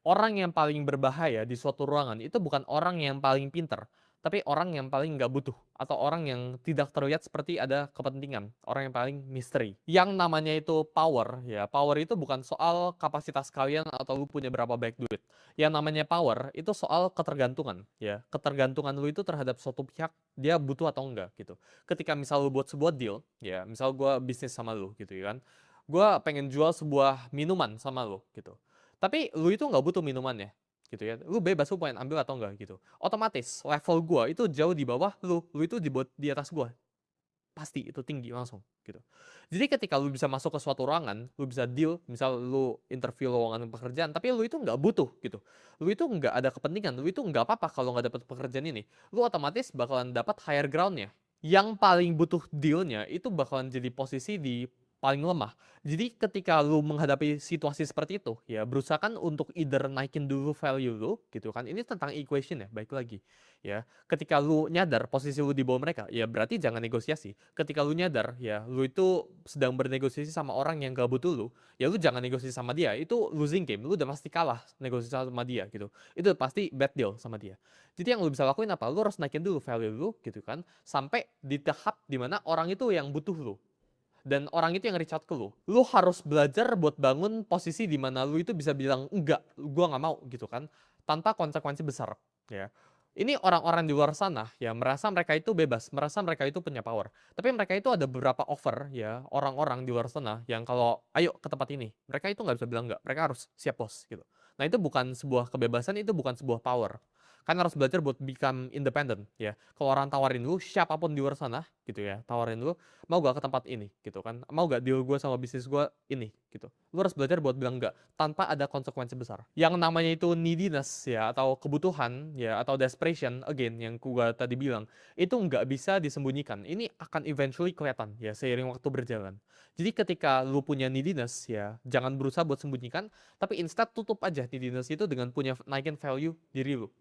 Orang yang paling berbahaya di suatu ruangan itu bukan orang yang paling pinter, tapi orang yang paling nggak butuh, atau orang yang tidak terlihat seperti ada kepentingan, orang yang paling misteri. Yang namanya itu power, ya power itu bukan soal kapasitas kalian atau lu punya berapa banyak duit. Yang namanya power itu soal ketergantungan, ya. Ketergantungan lu itu terhadap suatu pihak, dia butuh atau enggak gitu. Ketika misal lu buat sebuah deal, ya, misal gua bisnis sama lu gitu ya kan. Gua pengen jual sebuah minuman sama lu gitu. Tapi lu itu nggak butuh minumannya, gitu ya. Lu bebas, lu pengen ambil atau enggak gitu. Otomatis level gua itu jauh di bawah lu itu di atas gua. Pasti itu tinggi langsung gitu. Jadi ketika lu bisa masuk ke suatu ruangan, lu bisa deal, misal lu interview lowongan pekerjaan, tapi lu itu nggak butuh gitu. Lu itu nggak ada kepentingan, lu itu nggak apa-apa kalau nggak dapat pekerjaan ini. Lu otomatis bakalan dapat higher groundnya. Yang paling butuh dealnya itu bakalan jadi posisi di paling lemah. Jadi ketika lu menghadapi situasi seperti itu, ya berusahakan untuk either naikin dulu value lu gitu kan. Ini tentang equation ya, baik lagi. Ya, ketika lu nyadar posisi lu di bawah mereka, ya berarti jangan negosiasi. Ketika lu nyadar, ya lu itu sedang bernegosiasi sama orang yang gak butuh lu, ya lu jangan negosiasi sama dia. Itu losing game, lu udah pasti kalah negosiasi sama dia gitu. Itu pasti bad deal sama dia. Jadi yang lu bisa lakuin apa? Lu harus naikin dulu value lu gitu kan, sampai di tahap dimana orang itu yang butuh lu. Dan orang itu yang reach out ke lu. Lu harus belajar buat bangun posisi di mana lu itu bisa bilang, enggak, gua nggak mau gitu kan. Tanpa konsekuensi besar. Ya. Ini orang-orang di luar sana ya merasa mereka itu bebas, merasa mereka itu punya power. Tapi mereka itu ada beberapa offer ya orang-orang di luar sana yang kalau ayo ke tempat ini, mereka itu nggak bisa bilang enggak, mereka harus siap bos gitu. Nah itu bukan sebuah kebebasan, itu bukan sebuah power. Kan harus belajar buat become independent ya. Kalau orang tawarin lu, siapapun di luar sana gitu ya, tawarin lu, mau gak ke tempat ini gitu kan, mau gak deal gue sama bisnis gue ini gitu. Lu harus belajar buat bilang enggak tanpa ada konsekuensi besar. Yang namanya itu neediness ya, atau kebutuhan ya, atau desperation again yang gue tadi bilang, itu nggak bisa disembunyikan. Ini akan eventually kelihatan ya seiring waktu berjalan. Jadi ketika lu punya neediness ya, jangan berusaha buat sembunyikan, tapi instead tutup aja neediness itu dengan punya naikin value diri lu.